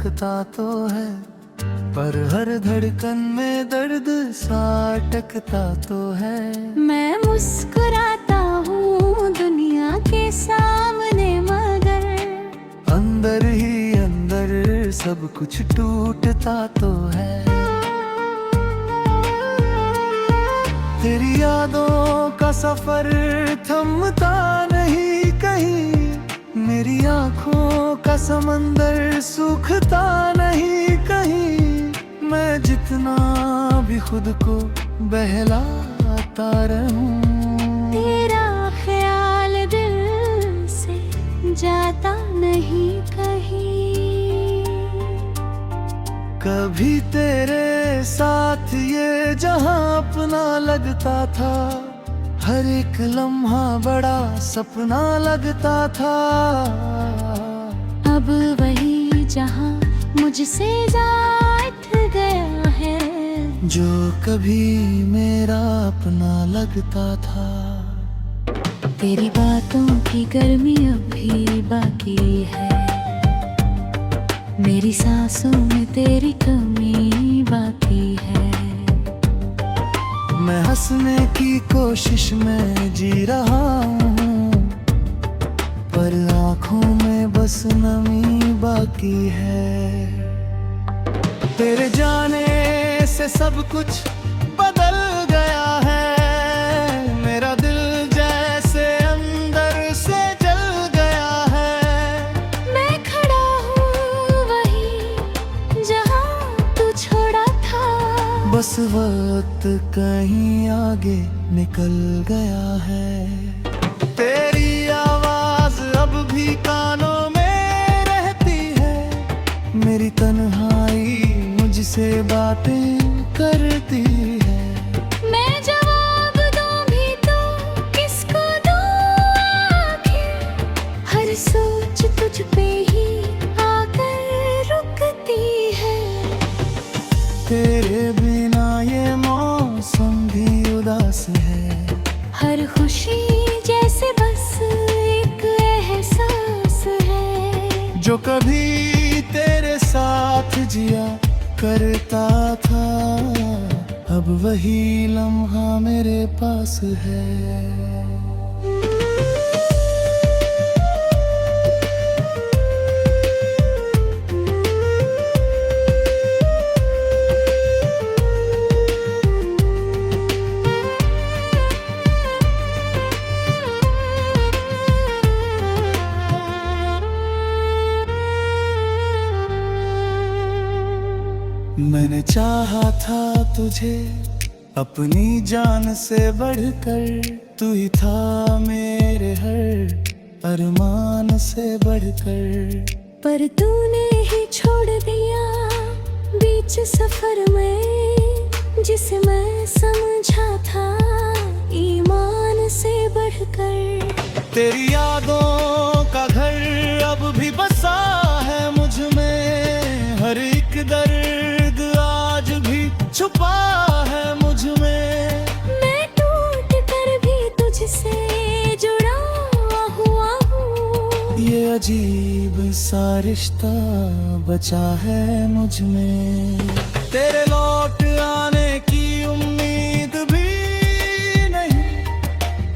धड़कता तो है, पर हर धड़कन में दर्द सा अटकता तो है। मैं मुस्कुराता हूँ दुनिया के सामने, मगर अंदर ही अंदर सब कुछ टूटता तो है। तेरी यादों का सफर थमता नहीं कहीं, मेरी आँखों का समंदर सूखता नहीं कहीं। मैं जितना भी खुद को बहलाता रहूं, तेरा ख्याल दिल से जाता नहीं कहीं। कभी तेरे साथ ये जहां अपना लगता था, हर एक लम्हा बड़ा सपना लगता था। अब वही जहां मुझसे जात गया है, जो कभी मेरा अपना लगता था। तेरी बातों की गर्मी अब भी बाकी है, मेरी सांसों में तेरी कमी बाकी है। मैं हंसने की कोशिश में जी रहा हूँ, पर आँखों में बस नमी बाकी है। तेरे जाने से सब कुछ बदल गया है, मेरा दिल जैसे अंदर से जल गया है। मैं खड़ा हूँ वहीं जहाँ तू छोड़ा था, बस वक्त कहीं आगे निकल गया है। तेरी आवाज अब भी कानों में रहती है, मेरी तन्हाई मुझसे बातें करती है। मैं जवाब दूं भी तो किसको दूं आखिर, हर सोच तुझ पे ही आकर रुकती है। तेरे बिना ये मौसम भी उदास है, हर खुशी जैसे बस एक एहसास है, जो कभी तेरे साथ जिया करता था। अब वही लम्हा मेरे पास है। मैंने चाहा था तुझे अपनी जान से बढ़कर, तू ही था मेरे हर अरमान से बढ़कर। पर तूने ही छोड़ दिया बीच सफर में, जिसे मैं समझा था ईमान से बढ़कर। तेरी यादों का घर अब भी बसा है मुझ में, हर एक दर्द आज भी छुपा है मुझ में। मैं टूट कर भी तुझसे जुड़ा हुआ हूँ, ये अजीब सा रिश्ता बचा है मुझ में। तेरे लौट आने की उम्मीद भी नहीं,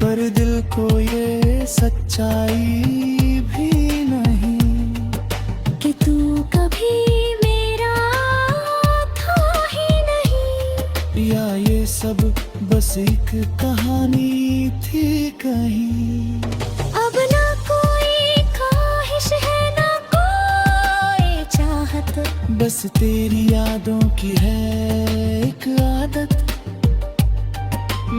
पर दिल को ये सच्चाई भी नहीं कि तू कभी मेरा था ही नहीं, या ये सब बस एक कहानी थी कहीं। अब ना कोई ख्वाहिश है ना कोई चाहत, बस तेरी यादों की है एक आदत।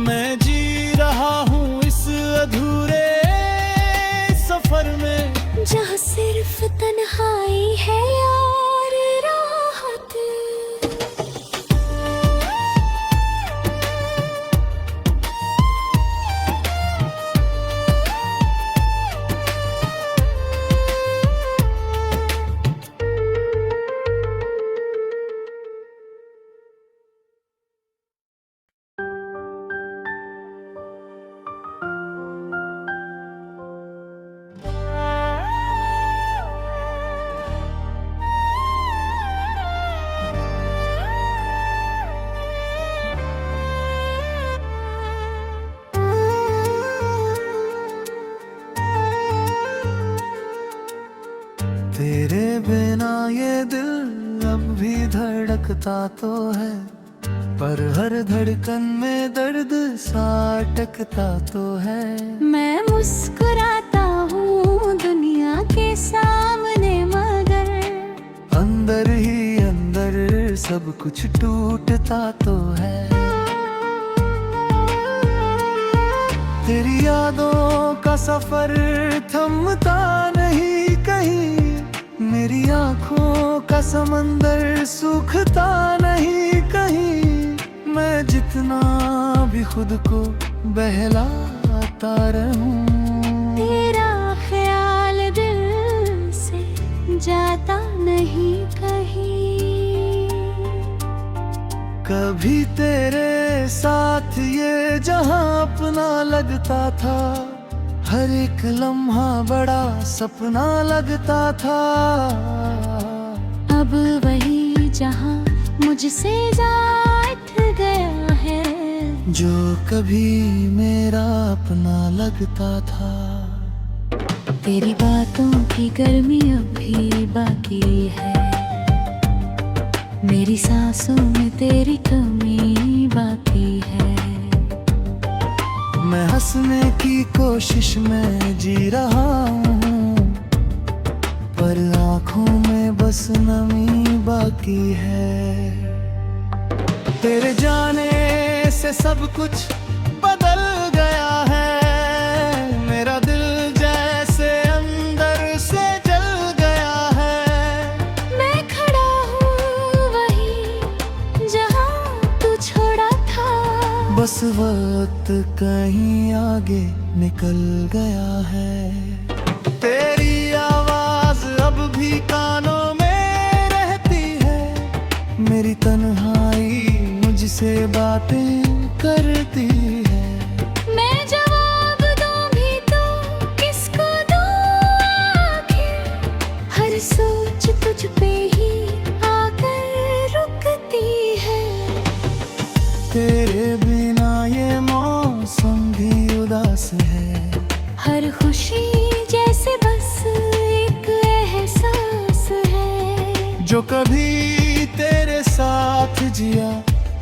मैं जी रहा हूँ इस अधूरे सफर में, जहाँ सिर्फ तन्हाई है और राहत। धड़कता तो है, पर हर धड़कन में दर्द सा अटकता तो है। मैं मुस्कुराता हूँ दुनिया के सामने, मगर अंदर ही अंदर सब कुछ टूटता तो है। तेरी यादों का सफर थमता नहीं कहीं, मेरी आँखों का समंदर सूखता नहीं कहीं। मैं जितना भी खुद को बहलाता रहूं, तेरा ख्याल दिल से जाता नहीं कहीं। कभी तेरे साथ ये जहां अपना लगता था, हर एक लम्हा बड़ा सपना लगता था। अब वही जहां मुझसे जाट गया है, जो कभी मेरा अपना लगता था। तेरी बातों की गर्मी अब भी बाकी है, मेरी सांसों में तेरी कमी बाकी है। मैं हंसने की कोशिश में जी रहा हूँ, पर आँखों में बस नमी बाकी है। तेरे जाने से सब कुछ बदल गया है, मेरा दिल जैसे अंदर से जल गया है। मैं खड़ा हूँ वहीं जहाँ तू छोड़ा था, बस वक्त कहीं आगे निकल गया है। तेरी आवाज अब भी कानों में रहती है, मेरी तन्हाई मुझसे बातें करती है। मैं जवाब दूँ भी तो किसको दूँ आखिर, हर सोच तुझ पे ही आकर रुकती है। तेरे बिना ये मौसम भी उदास है, हर खुशी जैसे बस एक एहसास है, जो कभी तेरे साथ जिया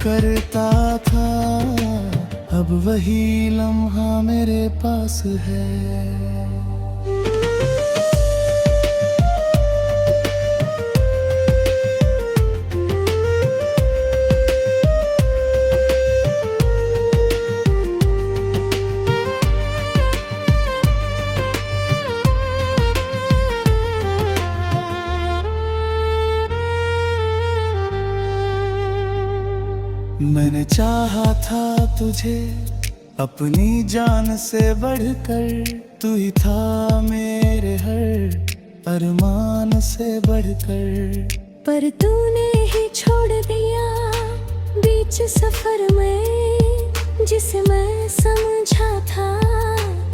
करता था। अब वही लम्हा मेरे पास है। मैंने चाहा था तुझे अपनी जान से बढ़कर, तू ही था मेरे हर अरमान से बढ़कर। पर तूने ही छोड़ दिया बीच सफर में, जिसे मैं समझा था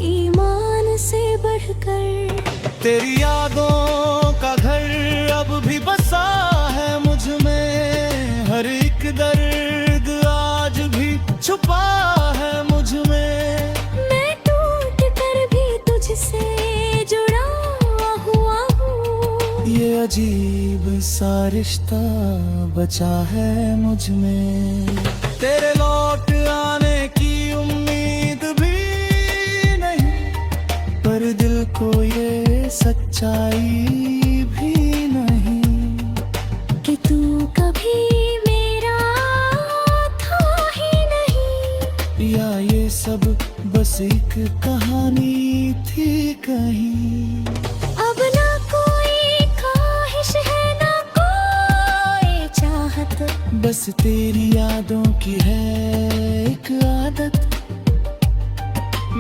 ईमान से बढ़कर। तेरी यादों का घर अब भी बसा है मुझ में, हर एक दर्द आज भी छुपा है मुझ में। मैं टूट कर भी तुझसे जुड़ा हुआ हूँ, ये अजीब सा रिश्ता बचा है मुझ में। तेरे लौट आने की उम्मीद भी नहीं, पर दिल को ये सच्चाई भी नहीं कि तू कभी मेरा था ही नहीं, या ये सब बस एक कहानी थी कहीं। अब ना कोई ख्वाहिश है ना कोई चाहत, बस तेरी यादों की है एक आदत।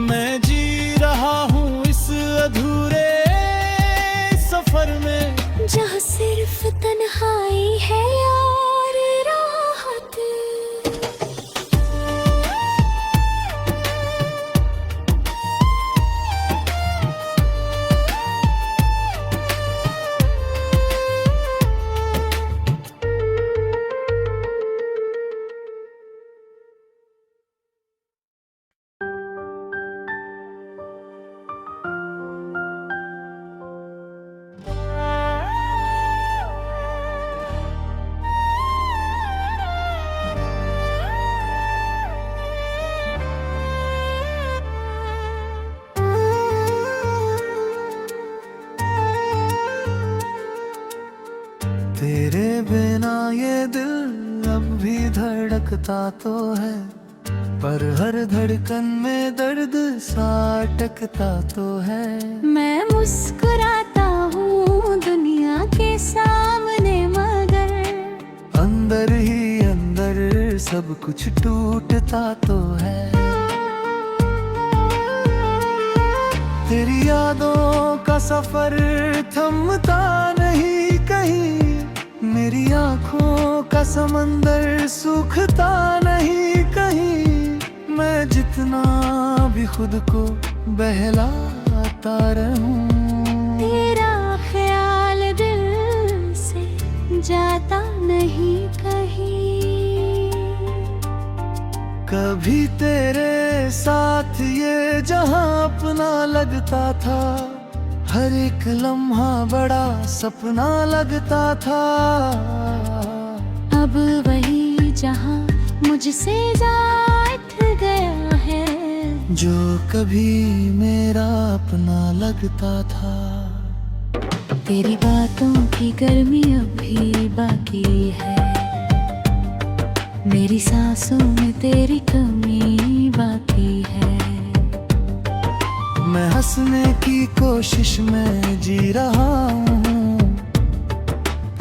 मैं जी रहा हूँ इस अधूरे सफर में, जहाँ सिर्फ तन्हाई है और राहत। ये दिल अब भी धड़कता तो है, पर हर धड़कन में दर्द सा अटकता तो है। मैं मुस्कुराता हूँ दुनिया के सामने, मगर अंदर ही अंदर सब कुछ टूटता तो है। तेरी यादों का सफर थमता नहीं कहीं, मेरी आँखों का समंदर सूखता नहीं कहीं। मैं जितना भी खुद को बहलाता रहूं, तेरा ख्याल दिल से जाता नहीं कहीं। कभी तेरे साथ ये जहां अपना लगता था, हर एक लम्हा बड़ा सपना लगता था। अब वही जहां मुझसे जात गया है, जो कभी मेरा अपना लगता था। तेरी बातों की गर्मी अब भी बाकी है, मेरी सांसों में तेरी कमी बाकी है। मैं हंसने की कोशिश में जी रहा हूँ,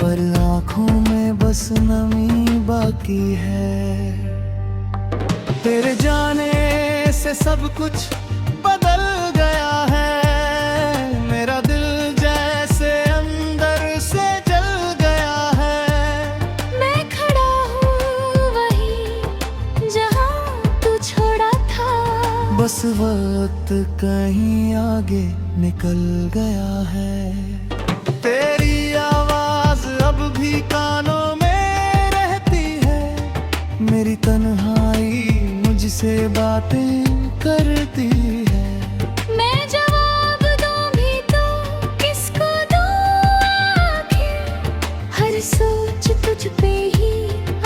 पर आँखों में बस नमी बाकी है। तेरे जाने से सब कुछ बदल गया है, मेरा दिल जैसे अंदर से जल गया है। मैं खड़ा हूँ वहीं जहाँ तू छोड़ा था, बस वक्त कहीं आगे निकल गया है। तेरी आवाज अब भी कानों में रहती है, मेरी तन्हाई मुझसे बातें करती है। मैं जवाब दूँ भी तो किसको दूँ आखिर, हर सोच तुझ पे ही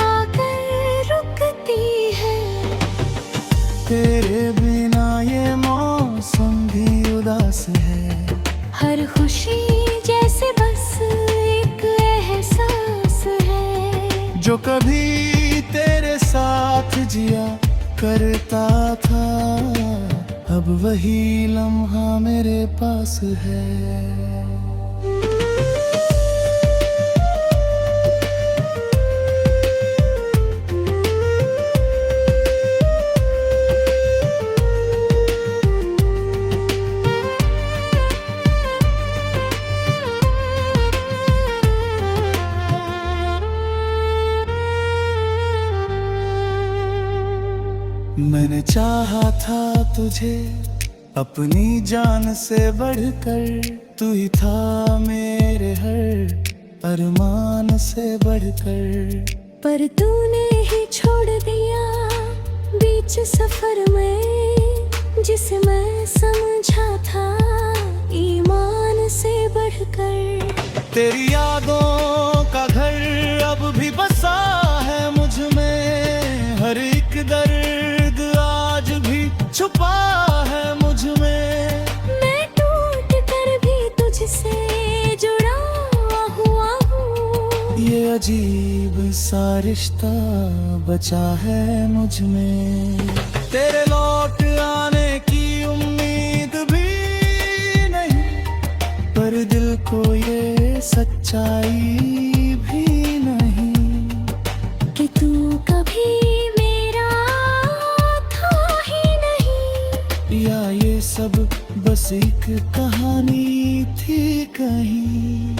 आकर रुकती है। तेरे बिना ये मौसम भी उदास है, हर खुशी जैसे बस एक एहसास है, जो कभी तेरे साथ जिया करता था। अब वही लम्हा मेरे पास है। मैंने चाहा था तुझे अपनी जान से बढ़कर, तू ही था मेरे हर अरमान से बढ़कर। पर तूने ही छोड़ दिया बीच सफर में, जिसे मैं समझा था ईमान से बढ़कर। तेरी यादों का घर अब भी बसा है मुझ में, हर एक दर्द आज भी छुपा है मुझ में। मैं टूट कर भी तुझसे जुड़ा हुआ हूँ, ये अजीब सा रिश्ता बचा है मुझ में। तेरे लौट आने की उम्मीद भी नहीं, पर दिल को ये सच्चाई भी नहीं कि तू कभी मेरा था ही नहीं, या ये सब बस एक कहानी थी कहीं।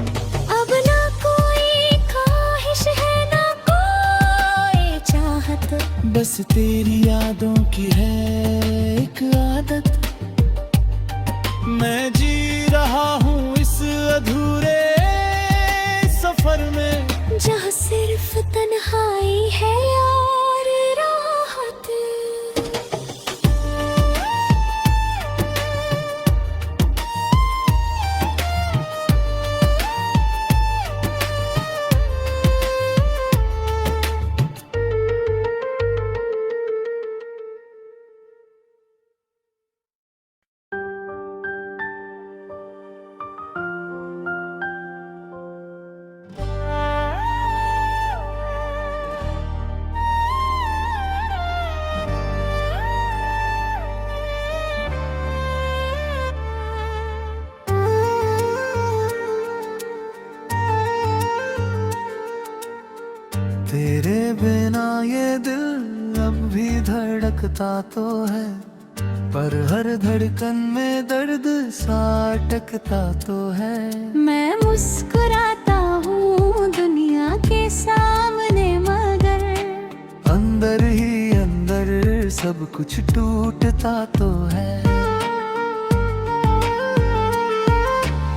अब ना कोई ख्वाहिश है ना कोई चाहत, बस तेरी यादों की है एक आदत। मैं जी रहा हूँ इस अधूरे सफर में, जहाँ सिर्फ तन्हाई है और राहत। ये दिल अब भी धड़कता तो है, पर हर धड़कन में दर्द सा अटकता तो है। मैं मुस्कुराता हूँ दुनिया के सामने, मगर अंदर ही अंदर सब कुछ टूटता तो है।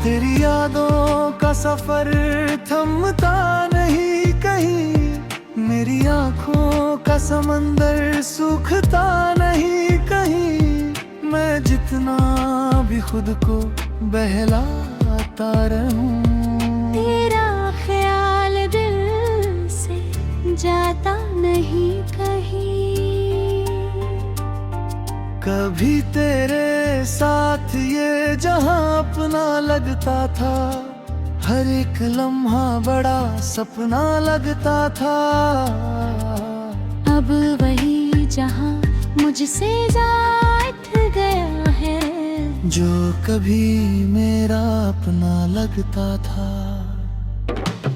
तेरी यादों का सफर थमता नहीं कहीं, मेरी आँखों का समंदर सूखता नहीं कहीं। मैं जितना भी खुद को बहलाता रहूं, तेरा ख्याल दिल से जाता नहीं कहीं। कभी तेरे साथ ये जहां अपना लगता था, हर एक लम्हा बड़ा सपना लगता था। अब वही जहां मुझसे जाट गया है, जो कभी मेरा अपना लगता था।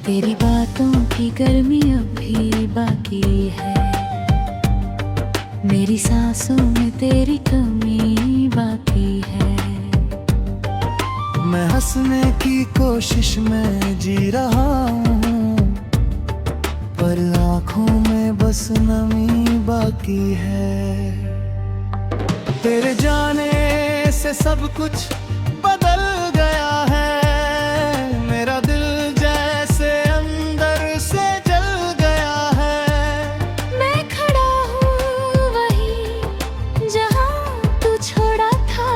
तेरी बातों की गर्मी अब भी बाकी है, मेरी सांसों में तेरी कमी बाकी है। मैं हंसने की कोशिश में जी रहा हूँ, पर आँखों में बस नमी बाकी है। तेरे जाने से सब कुछ बदल गया है, मेरा दिल जैसे अंदर से जल गया है। मैं खड़ा हूँ वहीं जहाँ तू छोड़ा था,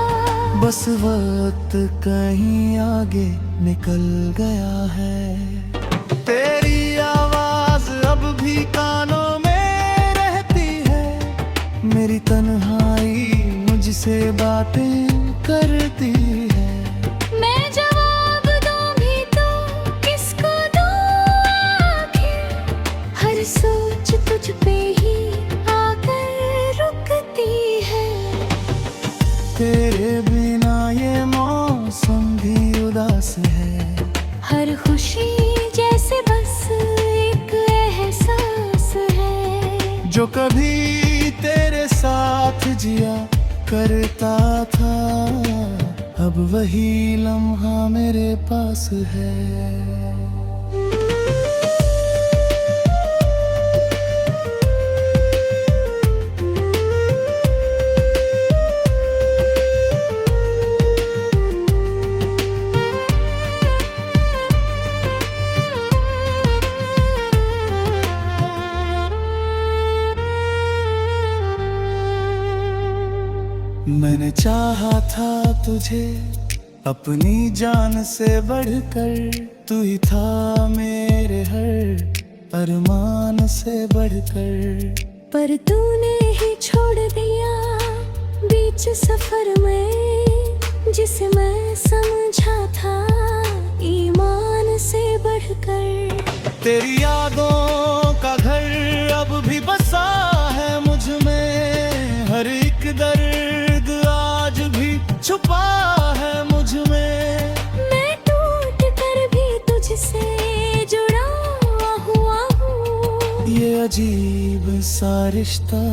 बस वक्त कहीं आगे निकल गया है। तेरी आवाज अब भी कानों में रहती है, मेरी तन्हाई मुझसे बातें करती है। मैं जवाब दूँ भी तो किसको दूँ आखिर, हर सोच तुझ पे ही आकर रुकती है। तेरे बिना ये मौसम भी उदास है, हर खुशी जैसे बस एक एहसास है, जो कभी तेरे साथ जिया करता था। अब वही लम्हा मेरे पास है। मैंने चाहा था तुझे अपनी जान से बढ़कर, तू ही था मेरे हर अरमान से बढ़कर। पर तूने ही छोड़ दिया बीच सफर में, जिसे मैं समझा था ईमान से बढ़कर। तेरी यादों का घर अब भी बसा है मुझ में, हर एक दर्द आज भी छुपा है मुझ में। मैं टूट कर भी तुझसे जुड़ा हुआ हूँ, ये अजीब सा रिश्ता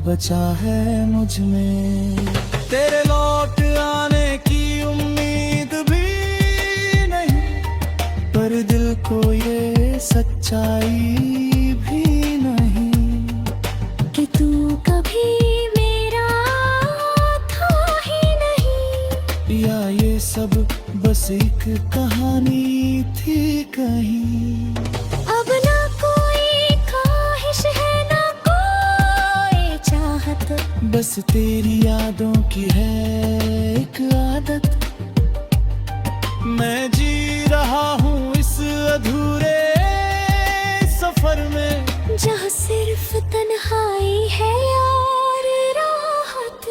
बचा है मुझ में। तेरे लौट आने की उम्मीद भी नहीं, पर दिल को ये सच्चाई भी नहीं कि तू कभी मेरा था ही नहीं। या ये सब बस एक कहानी थी कहीं। अब ना कोई ख्वाहिश है ना कोई चाहत, बस तेरी यादों की है एक आदत। मैं जी रहा हूँ इस अधूरे सफर में, जहाँ सिर्फ तन्हाई है और राहत।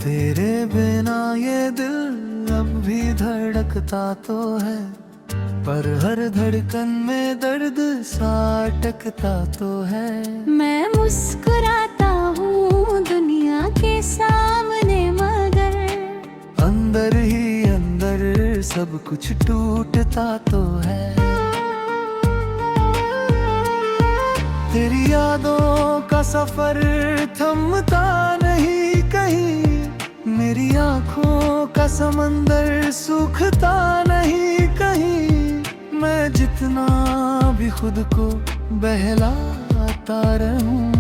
तेरे बिना ये दिल अब भी धड़कता तो है, पर हर धड़कन में दर्द सा अटकता तो है। मैं मुस्कुराता हूँ दुनिया के सामने, मगर अंदर ही अंदर सब कुछ टूटता तो है। तेरी यादों का सफर थमता नहीं कहीं, मेरी आँखों का समंदर सूखता नहीं कहीं। मैं जितना भी खुद को बहलाता रहूं,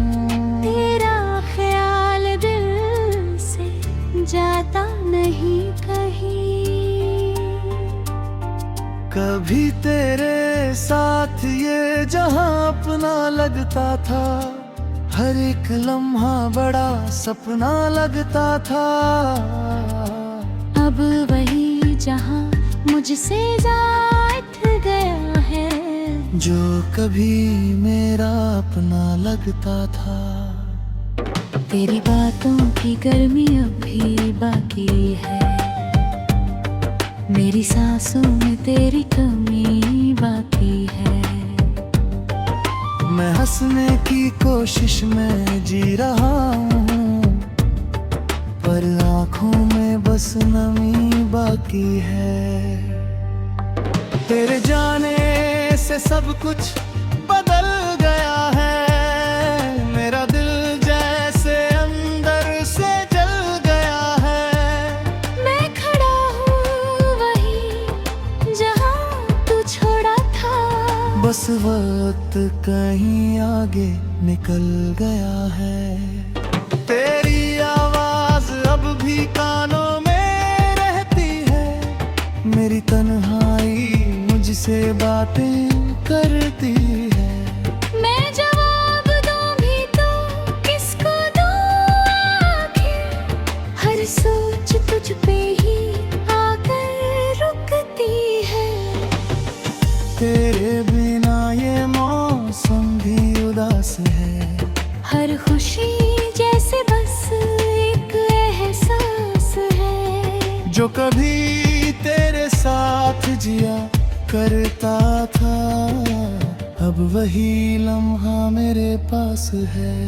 तेरा ख्याल दिल से जाता नहीं कहीं। कभी तेरे साथ ये जहां अपना लगता था, हर एक लम्हा बड़ा सपना लगता था। अब वही जहां मुझसे जाट गया है, जो कभी मेरा अपना लगता था। तेरी बातों की गर्मी अब भी बाकी है, मेरी सांसों में तेरी कमी बाकी है। मैं हंसने की कोशिश में जी रहा हूँ, पर आँखों में बस नमी बाकी है। तेरे जाने से सब कुछ बदल गया है, मेरा दिल जैसे अंदर से जल गया है। मैं खड़ा हूँ वहीं जहाँ तू छोड़ा था, बस वक्त कहीं आगे निकल गया है। तेरी आवाज अब भी कानों में रहती है, मेरी तन्हाई मुझसे बातें करती है। मैं जवाब दूँ भी तो किसको दूँ आखिर, हर सोच तुझ पे ही आकर रुकती है। तेरे बिना ये मौसम भी उदास है, हर खुशी जैसे बस एक एहसास है, जो कभी तेरे साथ जिया करता था। अब वही लम्हा मेरे पास है।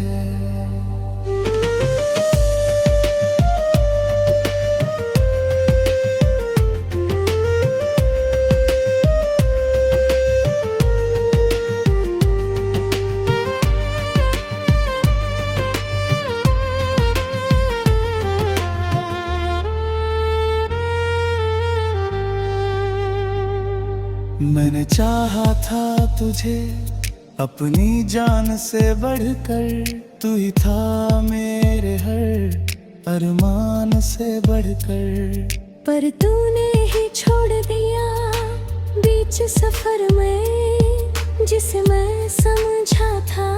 मैंने चाहा था तुझे अपनी जान से बढ़कर, तू ही था मेरे हर अरमान से बढ़कर। पर तूने ही छोड़ दिया बीच सफर में, जिसे मैं समझा था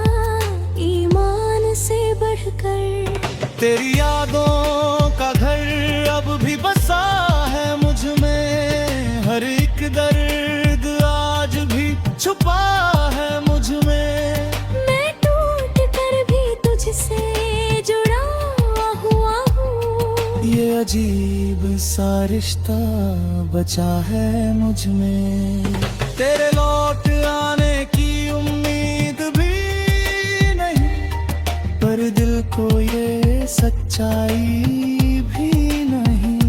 ईमान से बढ़कर। तेरी यादों का घर अब भी बसा है मुझ में, हर एक दर्द आज भी छुपा है मुझ में। मैं टूट कर भी तुझसे जुड़ा हुआ हूँ, ये अजीब सा रिश्ता बचा है मुझ में। तेरे लौट आने की उम्मीद भी नहीं, पर दिल को ये सच्चाई भी नहीं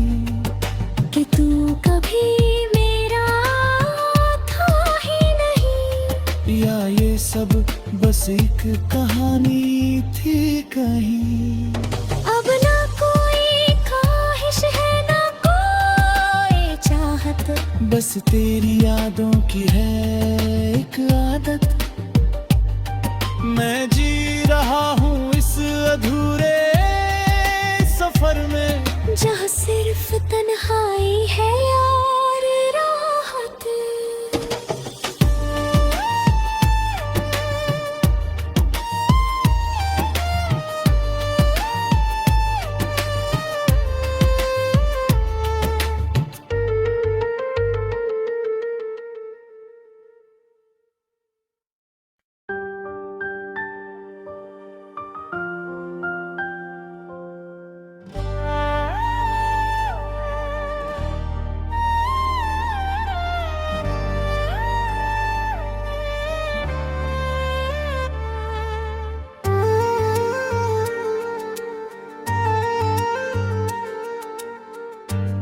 कि तू कभी मेरा था ही नहीं, या ये सब बस एक कहानी थी कहीं। अब ना कोई ख्वाहिश है ना कोई चाहत, बस तेरी यादों की है एक आदत। मैं जी रहा हूँ इस अधूरे सफर में, जहाँ सिर्फ तन्हाई है और राहत।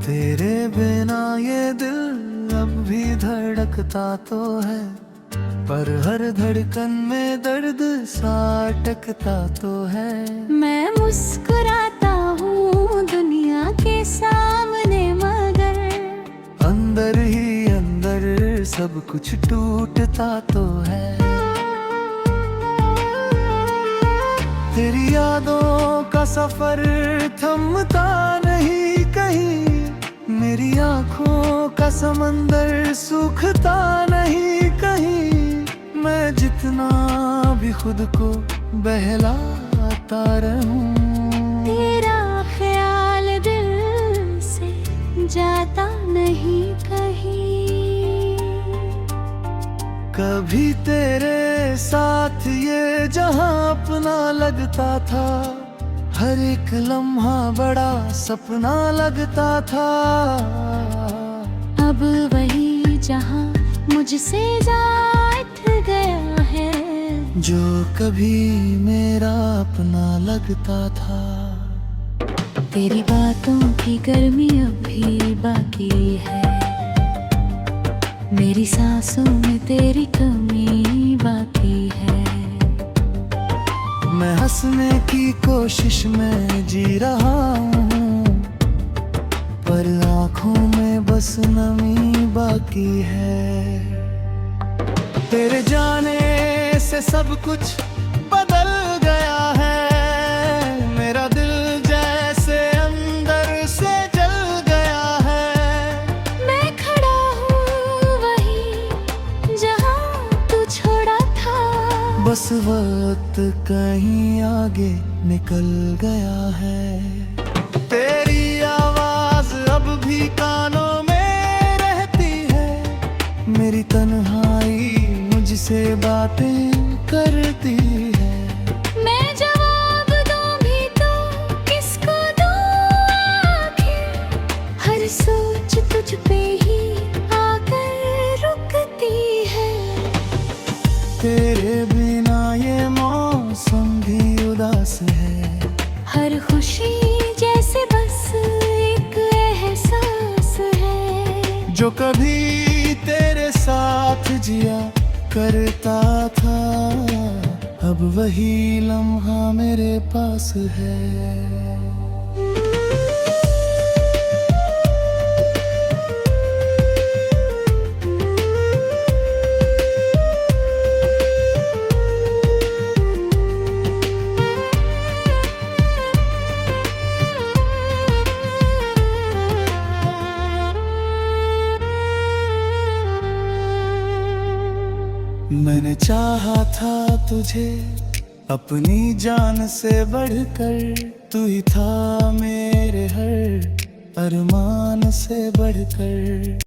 तेरे बिना ये दिल अब भी धड़कता तो है, पर हर धड़कन में दर्द सा अटकता तो है। मैं मुस्कुराता हूँ दुनिया के सामने, मगर अंदर ही अंदर सब कुछ टूटता तो है। तेरी यादों का सफर थमता नहीं कहीं, मेरी आँखों का समंदर सूखता नहीं कहीं। मैं जितना भी खुद को बहलाता रहूं, तेरा ख्याल दिल से जाता नहीं कहीं। कभी तेरे साथ ये जहां अपना लगता था, हर एक लम्हा बड़ा सपना लगता था। अब वही जहां मुझसे जात गया है, जो कभी मेरा अपना लगता था। तेरी बातों की गर्मी अब भी बाकी है, मेरी सांसों में तेरी कमी बाकी है। मैं हंसने की कोशिश में जी रहा हूँ, पर आँखों में बस नमी बाकी है। तेरे जाने से सब कुछ बदल गया है, मेरा दिल जैसे अंदर से जल गया है। मैं खड़ा हूँ वहीं जहाँ तू छोड़ा था, बस वक्त कहीं आगे निकल गया है। तेरी आवाज अब भी कानों में रहती है, मेरी तन्हाई मुझसे बातें करती है। मैं जवाब दूं भी तो किसको दूं आखिर, हर सोच तुझ पे ही आकर रुकती है। तेरे बिना ये मौसम भी उदास है, हर खुशी जैसे बस एक एहसास है, जो कभी तेरे साथ जिया करता था। अब वही लम्हा मेरे पास है। मैंने चाहा था तुझे अपनी जान से बढ़कर, तू ही था मेरे हर अरमान से बढ़कर।